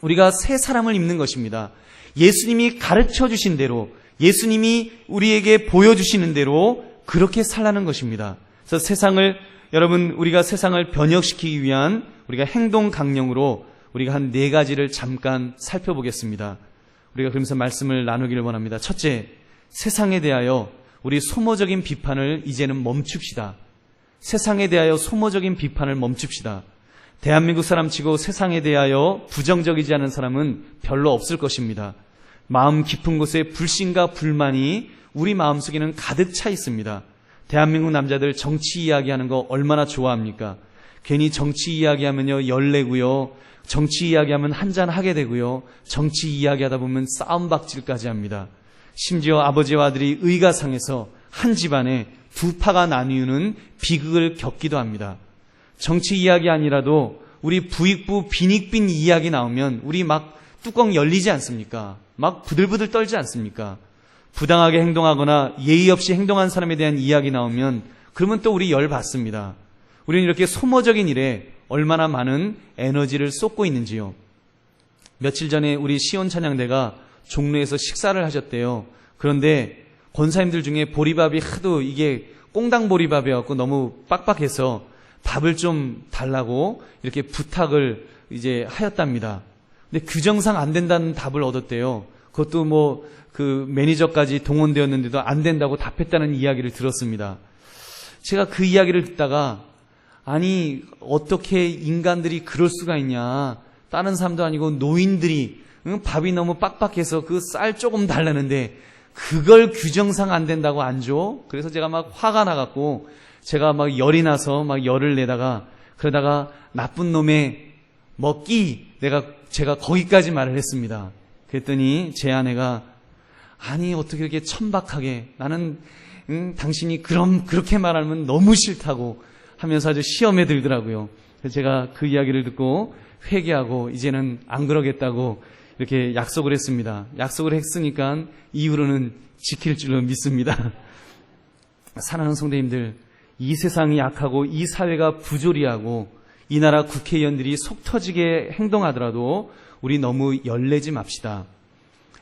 우리가 새 사람을 입는 것입니다. 예수님이 가르쳐 주신 대로, 예수님이 우리에게 보여주시는 대로 그렇게 살라는 것입니다. 그래서 우리가 세상을 변혁시키기 위한 우리가 행동 강령으로 우리가 한 4가지를 잠깐 살펴보겠습니다. 우리가 그러면서 말씀을 나누기를 원합니다. 첫째, 세상에 대하여 우리 소모적인 비판을 이제는 멈춥시다. 세상에 대하여 소모적인 비판을 멈춥시다. 대한민국 사람치고 세상에 대하여 부정적이지 않은 사람은 별로 없을 것입니다. 마음 깊은 곳에 불신과 불만이 우리 마음속에는 가득 차 있습니다. 대한민국 남자들 정치 이야기하는 거 얼마나 좋아합니까? 괜히 정치 이야기하면요 열내고요, 정치 이야기하면 한잔 하게 되고요, 정치 이야기하다 보면 싸움박질까지 합니다. 심지어 아버지와 아들이 의가 상해서 한 집안에 2파가 나뉘는 비극을 겪기도 합니다. 정치 이야기 아니라도 우리 부익부 빈익빈 이야기 나오면 우리 막 뚜껑 열리지 않습니까? 막 부들부들 떨지 않습니까? 부당하게 행동하거나 예의 없이 행동한 사람에 대한 이야기 나오면 그러면 또 우리 열 받습니다. 우리는 이렇게 소모적인 일에 얼마나 많은 에너지를 쏟고 있는지요. 며칠 전에 우리 시온 찬양대가 종로에서 식사를 하셨대요. 그런데 권사님들 중에 보리밥이 하도 이게 꽁당 보리밥이었고 너무 빡빡해서 밥을 좀 달라고 이렇게 부탁을 이제 하였답니다. 근데 규정상 안 된다는 답을 얻었대요. 그것도 그 매니저까지 동원되었는데도 안 된다고 답했다는 이야기를 들었습니다. 제가 그 이야기를 듣다가 아니 어떻게 인간들이 그럴 수가 있냐. 다른 사람도 아니고 노인들이 밥이 너무 빡빡해서 그 쌀 조금 달라는데 그걸 규정상 안 된다고 안 줘? 그래서 제가 막 화가 나갖고 제가 막 열이 나서 막 열을 내다가 그러다가 나쁜 놈의 먹기 제가 거기까지 말을 했습니다. 그랬더니 제 아내가 아니 어떻게 이렇게 천박하게 나는 당신이 그렇게 말하면 너무 싫다고 하면서 아주 시험에 들더라고요. 그래서 제가 그 이야기를 듣고 회개하고 이제는 안 그러겠다고 이렇게 약속을 했습니다. 약속을 했으니까 이후로는 지킬 줄로 믿습니다. 사랑하는 성도님들, 이 세상이 약하고 이 사회가 부조리하고 이 나라 국회의원들이 속 터지게 행동하더라도 우리 너무 열내지 맙시다.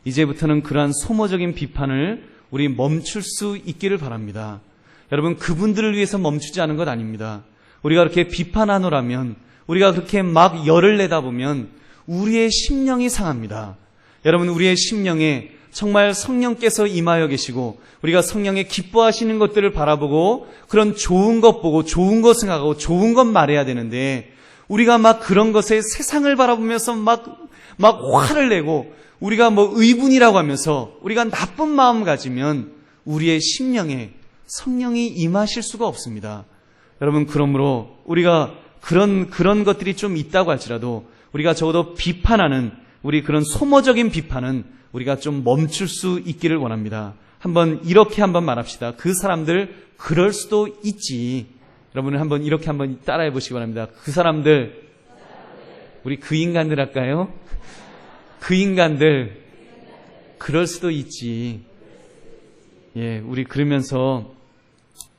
이제부터는 그러한 소모적인 비판을 우리 멈출 수 있기를 바랍니다. 여러분, 그분들을 위해서 멈추지 않은 것 아닙니다. 우리가 그렇게 비판하노라면, 우리가 그렇게 막 열을 내다 보면 우리의 심령이 상합니다. 여러분, 우리의 심령에 정말 성령께서 임하여 계시고 우리가 성령의 기뻐하시는 것들을 바라보고 그런 좋은 것 보고 좋은 것 생각하고 좋은 것 말해야 되는데 우리가 막 그런 것에 세상을 바라보면서 막 화를 내고 우리가 의분이라고 하면서 우리가 나쁜 마음 가지면 우리의 심령에 성령이 임하실 수가 없습니다. 여러분, 그러므로 우리가 그런 것들이 좀 있다고 할지라도 우리가 적어도 비판하는 우리 그런 소모적인 비판은 우리가 좀 멈출 수 있기를 원합니다. 이렇게 한번 말합시다. 그 사람들 그럴 수도 있지. 여러분은 이렇게 한번 따라해 보시기 바랍니다. 그 사람들, 우리 그 인간들 할까요? 그 인간들 그럴 수도 있지. 예, 우리 그러면서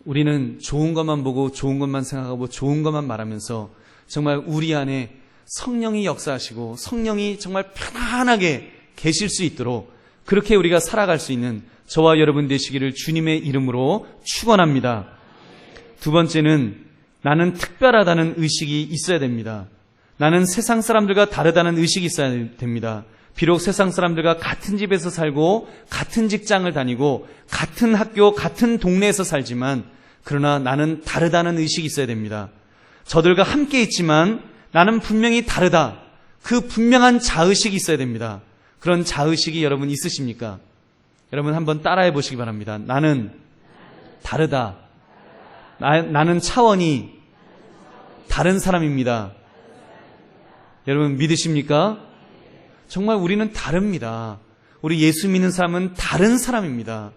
우리는 좋은 것만 보고 좋은 것만 생각하고 좋은 것만 말하면서 정말 우리 안에 성령이 역사하시고 성령이 정말 편안하게 계실 수 있도록 그렇게 우리가 살아갈 수 있는 저와 여러분 되시기를 주님의 이름으로 축원합니다. 두 번째는 나는 특별하다는 의식이 있어야 됩니다. 나는 세상 사람들과 다르다는 의식이 있어야 됩니다. 비록 세상 사람들과 같은 집에서 살고 같은 직장을 다니고 같은 학교, 같은 동네에서 살지만 그러나 나는 다르다는 의식이 있어야 됩니다. 저들과 함께 있지만 나는 분명히 다르다. 그 분명한 자의식이 있어야 됩니다. 그런 자의식이 여러분 있으십니까? 여러분 한번 따라해 보시기 바랍니다. 나는 다르다. 나는 차원이 다른 사람입니다. 여러분 믿으십니까? 정말 우리는 다릅니다. 우리 예수 믿는 사람은 다른 사람입니다.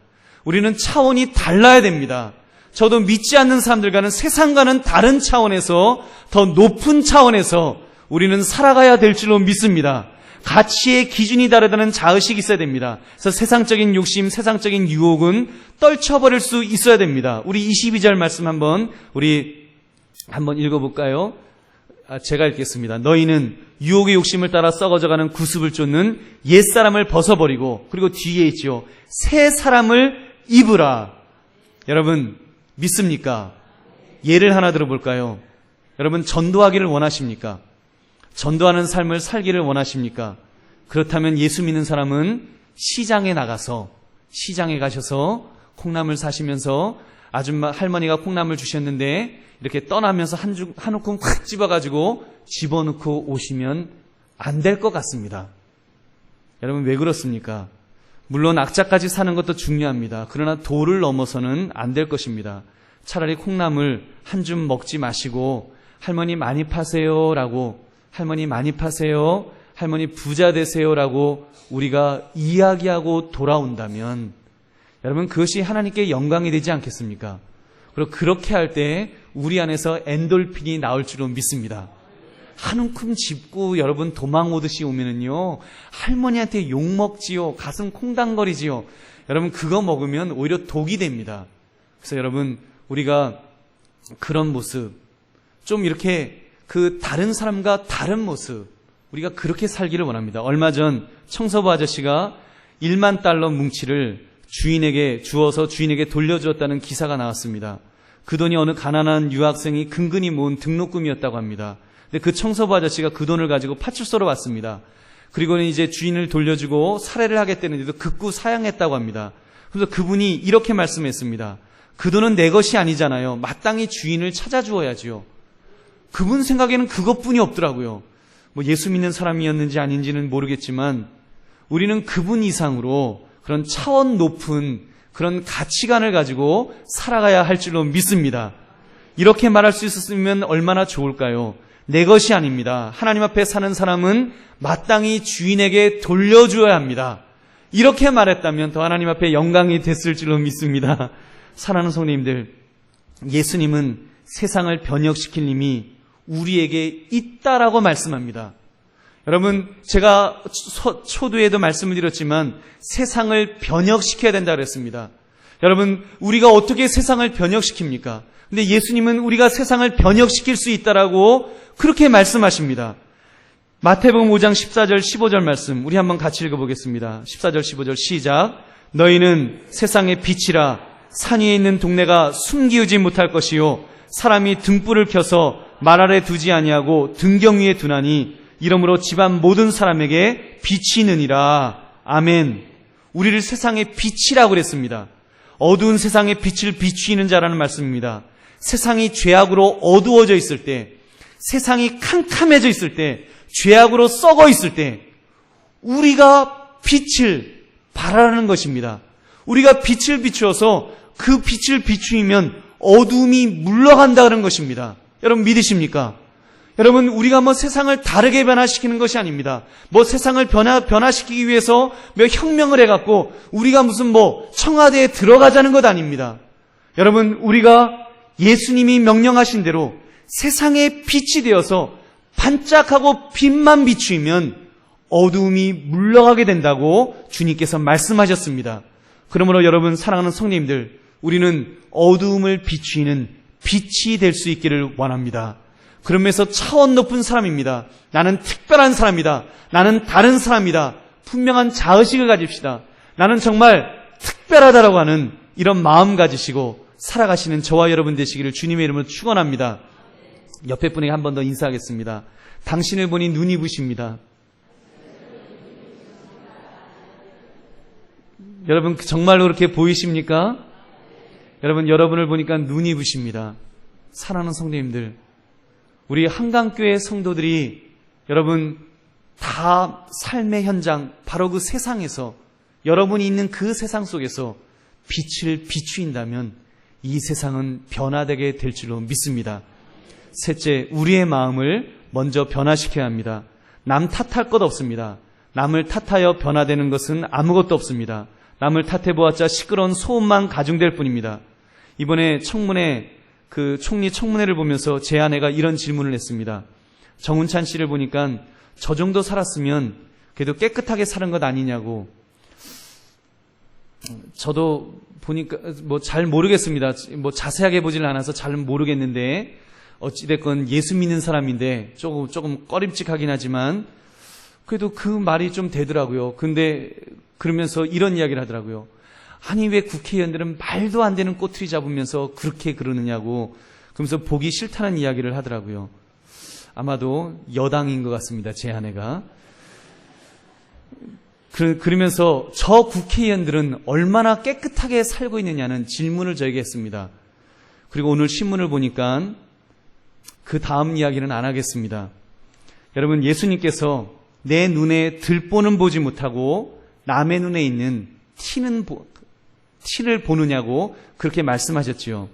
우리는 차원이 달라야 됩니다. 저도 믿지 않는 사람들과는 세상과는 다른 차원에서 더 높은 차원에서 우리는 살아가야 될 줄로 믿습니다. 가치의 기준이 다르다는 자의식이 있어야 됩니다. 그래서 세상적인 욕심, 세상적인 유혹은 떨쳐버릴 수 있어야 됩니다. 우리 22절 말씀 한번 읽어볼까요? 제가 읽겠습니다. 너희는 유혹의 욕심을 따라 썩어져가는 구습을 쫓는 옛사람을 벗어버리고 그리고 뒤에 있죠. 새 사람을 입으라. 여러분 믿습니까? 예를 하나 들어볼까요? 여러분 전도하기를 원하십니까? 전도하는 삶을 살기를 원하십니까? 그렇다면 예수 믿는 사람은 시장에 가셔서 콩나물 사시면서 아줌마 할머니가 콩나물 주셨는데 이렇게 떠나면서 한 움큼 확 집어가지고 집어넣고 오시면 안 될 것 같습니다. 여러분 왜 그렇습니까? 물론 악자까지 사는 것도 중요합니다. 그러나 도를 넘어서는 안 될 것입니다. 차라리 콩나물 한 줌 먹지 마시고 할머니 많이 파세요라고 할머니 많이 파세요. 할머니 부자 되세요라고 우리가 이야기하고 돌아온다면 여러분 그것이 하나님께 영광이 되지 않겠습니까? 그리고 그렇게 할 때 우리 안에서 엔돌핀이 나올 줄로 믿습니다. 한 움큼 짚고 여러분 도망 오듯이 오면은요 할머니한테 욕 먹지요. 가슴 콩당거리지요. 여러분 그거 먹으면 오히려 독이 됩니다. 그래서 여러분 우리가 그런 모습 좀 이렇게 그 다른 사람과 다른 모습 우리가 그렇게 살기를 원합니다. 얼마 전 청소부 아저씨가 1만 달러 뭉치를 주인에게 주어서 주인에게 돌려주었다는 기사가 나왔습니다. 그 돈이 어느 가난한 유학생이 근근히 모은 등록금이었다고 합니다. 근데 그 청소부 아저씨가 그 돈을 가지고 파출소로 왔습니다. 그리고는 이제 주인을 돌려주고 살해를 하겠다는데도 극구 사양했다고 합니다. 그래서 그분이 이렇게 말씀했습니다. 그 돈은 내 것이 아니잖아요. 마땅히 주인을 찾아주어야지요. 그분 생각에는 그것뿐이 없더라고요. 뭐 예수 믿는 사람이었는지 아닌지는 모르겠지만 우리는 그분 이상으로 그런 차원 높은 그런 가치관을 가지고 살아가야 할 줄로 믿습니다. 이렇게 말할 수 있었으면 얼마나 좋을까요? 내 것이 아닙니다. 하나님 앞에 사는 사람은 마땅히 주인에게 돌려주어야 합니다. 이렇게 말했다면 더 하나님 앞에 영광이 됐을 줄로 믿습니다. 사랑하는 성도님들, 예수님은 세상을 변혁시킬 힘이 우리에게 있다라고 말씀합니다. 여러분 제가 초두에도 말씀을 드렸지만 세상을 변혁시켜야 된다 그랬습니다. 여러분 우리가 어떻게 세상을 변혁시킵니까? 근데 예수님은 우리가 세상을 변혁시킬 수 있다라고 그렇게 말씀하십니다. 마태복음 5장 14절 15절 말씀 우리 한번 같이 읽어보겠습니다. 14절 15절 시작. 너희는 세상의 빛이라. 산 위에 있는 동네가 숨기우지 못할 것이요 사람이 등불을 켜서 말 아래 두지 아니하고 등경 위에 두나니 이러므로 집안 모든 사람에게 빛이 느니라. 아멘. 우리를 세상의 빛이라고 그랬습니다. 어두운 세상의 빛을 비추이는 자라는 말씀입니다. 세상이 죄악으로 어두워져 있을 때, 세상이 캄캄해져 있을 때, 죄악으로 썩어 있을 때 우리가 빛을 발하라는 것입니다. 우리가 빛을 비추어서 그 빛을 비추면 어두움이 물러간다는 것입니다. 여러분 믿으십니까? 여러분, 우리가 세상을 다르게 변화시키는 것이 아닙니다. 세상을 변화시키기 위해서 혁명을 해갖고 우리가 무슨 청와대에 들어가자는 것 아닙니다. 여러분, 우리가 예수님이 명령하신 대로 세상의 빛이 되어서 반짝하고 빛만 비추면 어두움이 물러가게 된다고 주님께서 말씀하셨습니다. 그러므로 여러분, 사랑하는 성도님들, 우리는 어두움을 비추이는 빛이 될 수 있기를 원합니다. 그러면서 차원 높은 사람입니다. 나는 특별한 사람이다. 나는 다른 사람이다. 분명한 자의식을 가집시다. 나는 정말 특별하다라고 하는 이런 마음 가지시고 살아가시는 저와 여러분 되시기를 주님의 이름으로 축원합니다. 옆에 분에게 한 번 더 인사하겠습니다. 당신을 보니 눈이 부십니다. 여러분 정말로 그렇게 보이십니까? 여러분, 여러분을 보니까 눈이 부십니다. 사랑하는 성도님들, 우리 한강교회 성도들이 여러분 다 삶의 현장, 바로 그 세상에서, 여러분이 있는 그 세상 속에서 빛을 비추인다면 이 세상은 변화되게 될 줄로 믿습니다. 셋째, 우리의 마음을 먼저 변화시켜야 합니다. 남 탓할 것 없습니다. 남을 탓하여 변화되는 것은 아무것도 없습니다. 남을 탓해보았자 시끄러운 소음만 가중될 뿐입니다. 이번에 청문회, 총리 청문회를 보면서 제 아내가 이런 질문을 했습니다. 정운찬 씨를 보니까 저 정도 살았으면 그래도 깨끗하게 사는 것 아니냐고. 저도 보니까 잘 모르겠습니다. 자세하게 보질 않아서 잘 모르겠는데, 어찌됐건 예수 믿는 사람인데 조금 꺼림칙하긴 하지만 그래도 그 말이 좀 되더라고요. 근데 그러면서 이런 이야기를 하더라고요. 아니, 왜 국회의원들은 말도 안 되는 꼬투리 잡으면서 그렇게 그러느냐고. 그러면서 보기 싫다는 이야기를 하더라고요. 아마도 여당인 것 같습니다, 제 아내가. 그러면서 저 국회의원들은 얼마나 깨끗하게 살고 있느냐는 질문을 저에게 했습니다. 그리고 오늘 신문을 보니까 그 다음 이야기는 안 하겠습니다. 여러분, 예수님께서 내 눈에 들보는 보지 못하고 남의 눈에 있는 티를 보느냐고 그렇게 말씀하셨지요.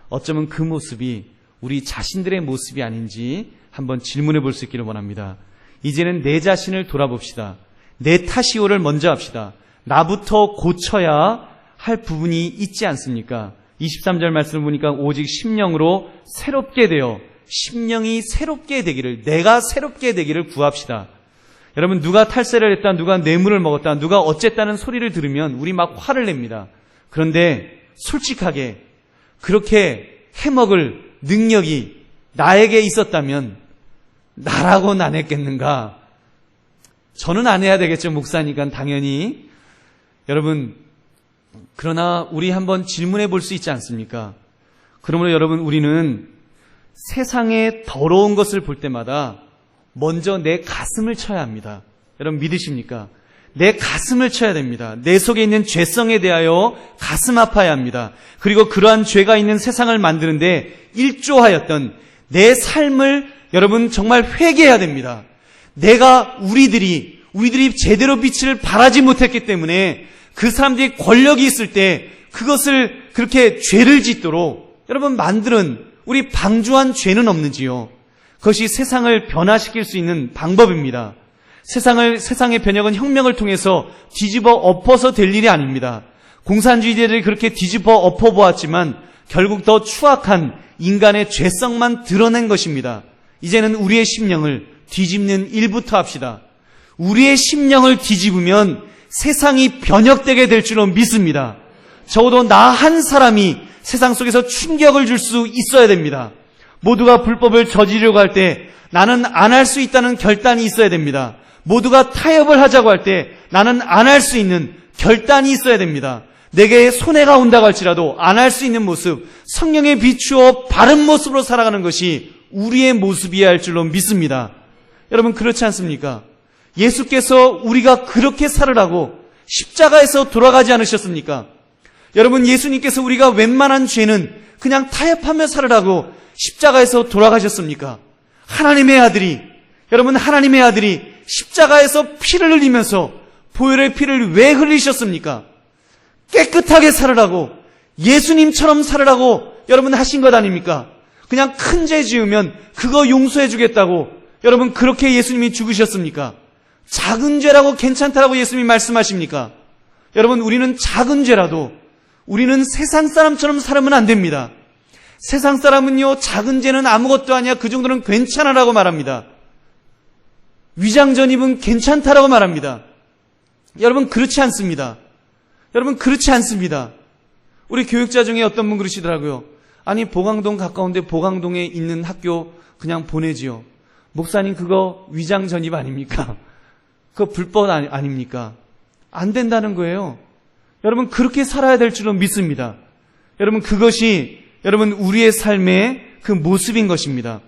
어쩌면 그 모습이 우리 자신들의 모습이 아닌지 한번 질문해 볼 수 있기를 원합니다. 이제는 내 자신을 돌아봅시다. 내 탓이오를 먼저 합시다. 나부터 고쳐야 할 부분이 있지 않습니까? 23절 말씀을 보니까 오직 심령으로 새롭게 되어 심령이 새롭게 되기를, 내가 새롭게 되기를 구합시다. 여러분, 누가 탈세를 했다, 누가 뇌물을 먹었다, 누가 어쨌다는 소리를 들으면 우리 막 화를 냅니다. 그런데 솔직하게 그렇게 해먹을 능력이 나에게 있었다면 나라고는 안 했겠는가? 저는 안 해야 되겠죠, 목사니까 당연히. 여러분, 그러나 우리 한번 질문해 볼 수 있지 않습니까? 그러므로 여러분, 우리는 세상에 더러운 것을 볼 때마다 먼저 내 가슴을 쳐야 합니다. 여러분 믿으십니까? 내 가슴을 쳐야 됩니다. 내 속에 있는 죄성에 대하여 가슴 아파야 합니다. 그리고 그러한 죄가 있는 세상을 만드는데 일조하였던 내 삶을 여러분 정말 회개해야 됩니다. 우리들이 제대로 빛을 발하지 못했기 때문에 그 사람들이 권력이 있을 때 그것을 그렇게 죄를 짓도록 여러분 만드는 우리 방주한 죄는 없는지요? 그것이 세상을 변화시킬 수 있는 방법입니다. 세상의 변혁은 혁명을 통해서 뒤집어 엎어서 될 일이 아닙니다. 공산주의자들이 그렇게 뒤집어 엎어보았지만 결국 더 추악한 인간의 죄성만 드러낸 것입니다. 이제는 우리의 심령을 뒤집는 일부터 합시다. 우리의 심령을 뒤집으면 세상이 변혁되게 될 줄로 믿습니다. 적어도 나 한 사람이 세상 속에서 충격을 줄 수 있어야 됩니다. 모두가 불법을 저지르려고 할 때 나는 안 할 수 있다는 결단이 있어야 됩니다. 모두가 타협을 하자고 할 때 나는 안 할 수 있는 결단이 있어야 됩니다. 내게 손해가 온다고 할지라도 안 할 수 있는 모습, 성령에 비추어 바른 모습으로 살아가는 것이 우리의 모습이어야 할 줄로 믿습니다. 여러분 그렇지 않습니까? 예수께서 우리가 그렇게 살으라고 십자가에서 돌아가지 않으셨습니까? 여러분 예수님께서 우리가 웬만한 죄는 그냥 타협하며 살으라고 십자가에서 돌아가셨습니까? 하나님의 아들이 십자가에서 피를 흘리면서 보혈의 피를 왜 흘리셨습니까? 깨끗하게 살으라고, 예수님처럼 살으라고 여러분 하신 것 아닙니까? 그냥 큰 죄 지으면 그거 용서해 주겠다고 여러분 그렇게 예수님이 죽으셨습니까? 작은 죄라고 괜찮다라고 예수님이 말씀하십니까? 여러분, 우리는 작은 죄라도 우리는 세상 사람처럼 살면 안 됩니다. 세상 사람은요, 작은 죄는 아무것도 아니야, 그 정도는 괜찮아라고 말합니다. 위장전입은 괜찮다라고 말합니다. 여러분, 그렇지 않습니다. 여러분, 그렇지 않습니다. 우리 교육자 중에 어떤 분 그러시더라고요. 아니, 보강동 가까운데 보강동에 있는 학교 그냥 보내지요. 목사님, 그거 위장전입 아닙니까? 그거 불법 아닙니까? 안 된다는 거예요. 여러분, 그렇게 살아야 될 줄로 믿습니다. 여러분, 그것이 여러분 우리의 삶의 그 모습인 것입니다.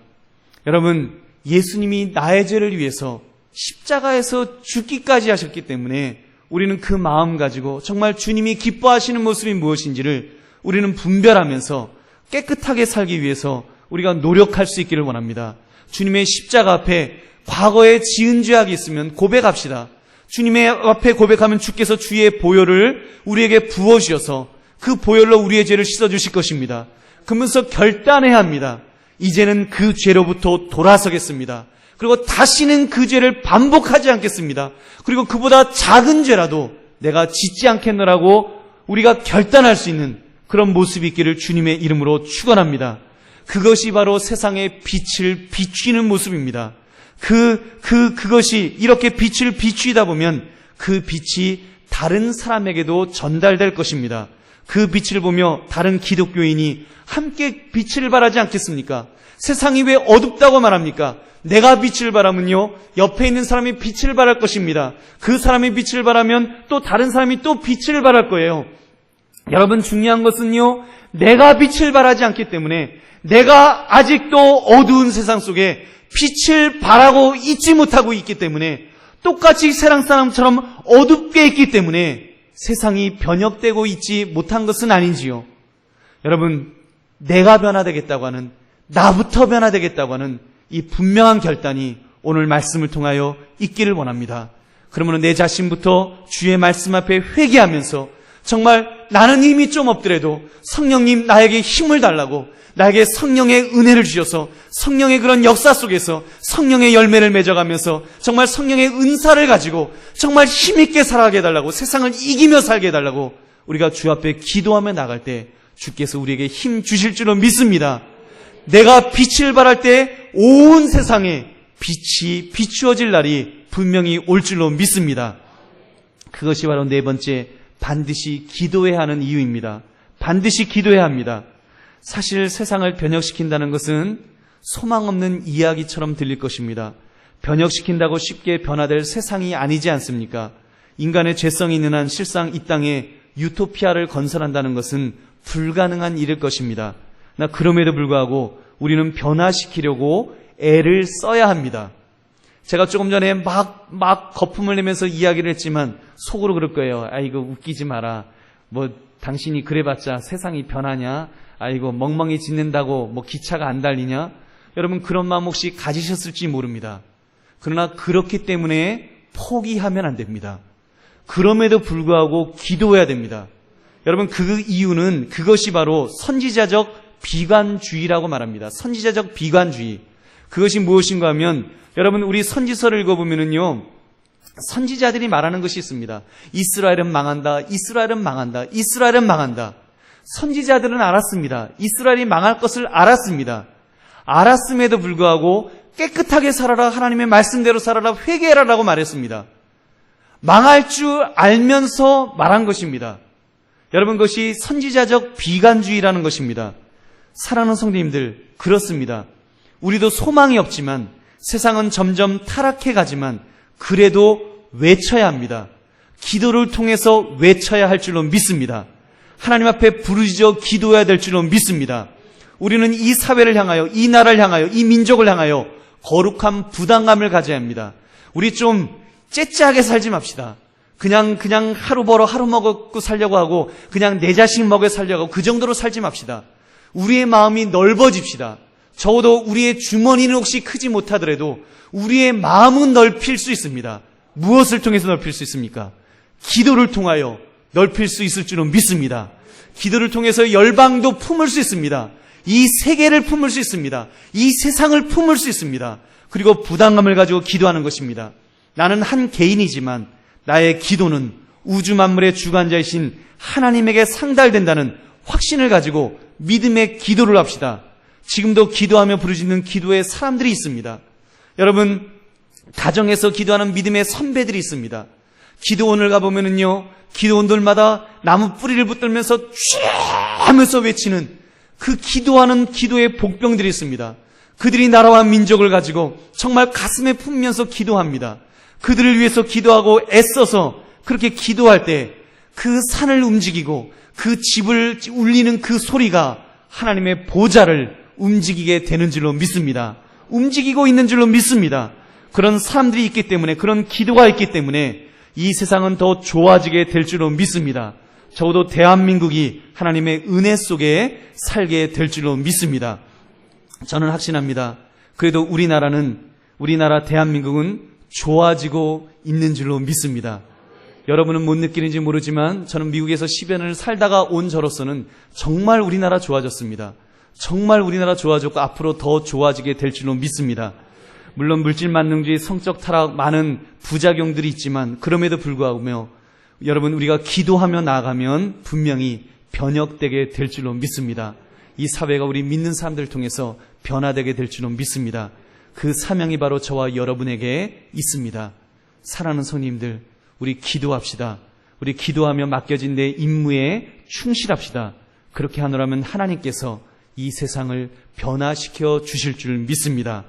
여러분, 예수님이 나의 죄를 위해서 십자가에서 죽기까지 하셨기 때문에 우리는 그 마음 가지고 정말 주님이 기뻐하시는 모습이 무엇인지를 우리는 분별하면서 깨끗하게 살기 위해서 우리가 노력할 수 있기를 원합니다. 주님의 십자가 앞에 과거에 지은 죄악이 있으면 고백합시다. 주님의 앞에 고백하면 주께서 주의 보혈을 우리에게 부어주셔서 그 보혈로 우리의 죄를 씻어주실 것입니다. 그러면서 결단해야 합니다. 이제는 그 죄로부터 돌아서겠습니다. 그리고 다시는 그 죄를 반복하지 않겠습니다. 그리고 그보다 작은 죄라도 내가 짓지 않겠노라고 우리가 결단할 수 있는 그런 모습이 있기를 주님의 이름으로 축원합니다. 그것이 바로 세상의 빛을 비추는 모습입니다. 그것이 이렇게 빛을 비추다 보면 그 빛이 다른 사람에게도 전달될 것입니다. 그 빛을 보며 다른 기독교인이 함께 빛을 발하지 않겠습니까? 세상이 왜 어둡다고 말합니까? 내가 빛을 발하면요, 옆에 있는 사람이 빛을 발할 것입니다. 그 사람이 빛을 발하면 또 다른 사람이 또 빛을 발할 거예요. 여러분, 중요한 것은요, 내가 빛을 발하지 않기 때문에 내가 아직도 어두운 세상 속에 빛을 발하고 있지 못하고 있기 때문에 똑같이 세상 사람처럼 어둡게 있기 때문에 세상이 변혁되고 있지 못한 것은 아닌지요. 여러분, 내가 변화되겠다고 하는, 나부터 변화되겠다고 하는 이 분명한 결단이 오늘 말씀을 통하여 있기를 원합니다. 그러면 내 자신부터 주의 말씀 앞에 회개하면서 정말 나는 힘이 좀 없더라도 성령님 나에게 힘을 달라고, 나에게 성령의 은혜를 주셔서 성령의 그런 역사 속에서 성령의 열매를 맺어가면서 정말 성령의 은사를 가지고 정말 힘있게 살아가게 해달라고, 세상을 이기며 살게 해달라고 우리가 주 앞에 기도하며 나갈 때 주께서 우리에게 힘 주실 줄로 믿습니다. 내가 빛을 발할 때 온 세상에 빛이 비추어질 날이 분명히 올 줄로 믿습니다. 그것이 바로 네 번째, 반드시 기도해야 하는 이유입니다. 반드시 기도해야 합니다. 사실 세상을 변혁시킨다는 것은 소망 없는 이야기처럼 들릴 것입니다. 변혁시킨다고 쉽게 변화될 세상이 아니지 않습니까? 인간의 죄성이 있는 한 실상 이 땅에 유토피아를 건설한다는 것은 불가능한 일일 것입니다. 그럼에도 불구하고 우리는 변화시키려고 애를 써야 합니다. 제가 조금 전에 막 거품을 내면서 이야기를 했지만 속으로 그럴 거예요. 아이고, 웃기지 마라. 뭐 당신이 그래봤자 세상이 변하냐? 아이고, 멍멍이 짖는다고 뭐 기차가 안 달리냐? 여러분, 그런 마음 혹시 가지셨을지 모릅니다. 그러나 그렇기 때문에 포기하면 안 됩니다. 그럼에도 불구하고 기도해야 됩니다. 여러분, 그 이유는 그것이 바로 선지자적 비관주의라고 말합니다. 선지자적 비관주의. 그것이 무엇인가 하면, 여러분, 우리 선지서를 읽어보면은요, 선지자들이 말하는 것이 있습니다. 이스라엘은 망한다. 이스라엘은 망한다. 이스라엘은 망한다. 선지자들은 알았습니다. 이스라엘이 망할 것을 알았습니다. 알았음에도 불구하고 깨끗하게 살아라, 하나님의 말씀대로 살아라, 회개해라라고 말했습니다. 망할 줄 알면서 말한 것입니다. 여러분, 그것이 선지자적 비관주의라는 것입니다. 사랑하는 성도님들, 그렇습니다. 우리도 소망이 없지만, 세상은 점점 타락해 가지만 그래도 외쳐야 합니다. 기도를 통해서 외쳐야 할 줄로 믿습니다. 하나님 앞에 부르짖어 기도해야 될 줄로 믿습니다. 우리는 이 사회를 향하여, 이 나라를 향하여, 이 민족을 향하여 거룩한 부담감을 가져야 합니다. 우리 좀 째째하게 살지 맙시다. 그냥 하루 벌어 하루 먹고 살려고 하고, 그냥 내 자식 먹여 살려고 하고, 그 정도로 살지 맙시다. 우리의 마음이 넓어집시다. 적어도 우리의 주머니는 혹시 크지 못하더라도 우리의 마음은 넓힐 수 있습니다. 무엇을 통해서 넓힐 수 있습니까? 기도를 통하여, 넓힐 수 있을 줄로 믿습니다. 기도를 통해서 열방도 품을 수 있습니다. 이 세계를 품을 수 있습니다. 이 세상을 품을 수 있습니다. 그리고 부담감을 가지고 기도하는 것입니다. 나는 한 개인이지만 나의 기도는 우주 만물의 주관자이신 하나님에게 상달된다는 확신을 가지고 믿음의 기도를 합시다. 지금도 기도하며 부르짖는 기도의 사람들이 있습니다. 여러분, 가정에서 기도하는 믿음의 선배들이 있습니다. 기도원을 가보면은요, 기도원들마다 나무 뿌리를 붙들면서 쥐 하면서 외치는 그 기도하는 기도의 복병들이 있습니다. 그들이 나라와 민족을 가지고 정말 가슴에 품으면서 기도합니다. 그들을 위해서 기도하고 애써서 그렇게 기도할 때 그 산을 움직이고 그 집을 울리는 그 소리가 하나님의 보좌를 움직이게 되는 줄로 믿습니다. 움직이고 있는 줄로 믿습니다. 그런 사람들이 있기 때문에, 그런 기도가 있기 때문에 이 세상은 더 좋아지게 될 줄로 믿습니다. 적어도 대한민국이 하나님의 은혜 속에 살게 될 줄로 믿습니다. 저는 확신합니다. 그래도 우리나라 대한민국은 좋아지고 있는 줄로 믿습니다. 여러분은 못 느끼는지 모르지만 저는 미국에서 10여 년을 살다가 온 저로서는 정말 우리나라 좋아졌습니다. 정말 우리나라 좋아졌고 앞으로 더 좋아지게 될 줄로 믿습니다. 물론 물질만능주의, 성적 타락, 많은 부작용들이 있지만 그럼에도 불구하고 여러분, 우리가 기도하며 나아가면 분명히 변혁되게 될 줄로 믿습니다. 이 사회가 우리 믿는 사람들을 통해서 변화되게 될 줄로 믿습니다. 그 사명이 바로 저와 여러분에게 있습니다. 사랑하는 성님들, 우리 기도합시다. 우리 기도하며 맡겨진 내 임무에 충실합시다. 그렇게 하노라면 하나님께서 이 세상을 변화시켜 주실 줄 믿습니다.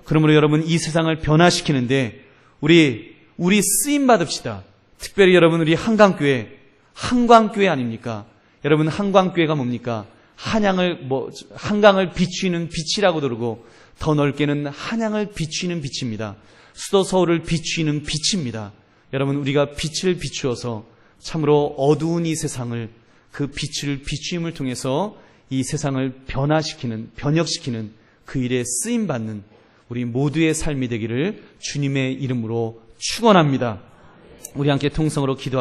그러므로 여러분, 이 세상을 변화시키는데 우리 쓰임 받읍시다. 특별히 여러분, 우리 한강교회 아닙니까? 여러분, 한강교회가 뭡니까? 한강을 비추이는 빛이라고 그러고 더 넓게는 한양을 비추이는 빛입니다. 수도 서울을 비추이는 빛입니다. 여러분, 우리가 빛을 비추어서 참으로 어두운 이 세상을 그 빛을 비추임을 통해서 이 세상을 변혁시키는 그 일에 쓰임받는 우리 모두의 삶이 되기를 주님의 이름으로 축원합니다. 우리 함께 통성으로 기도하겠습니다.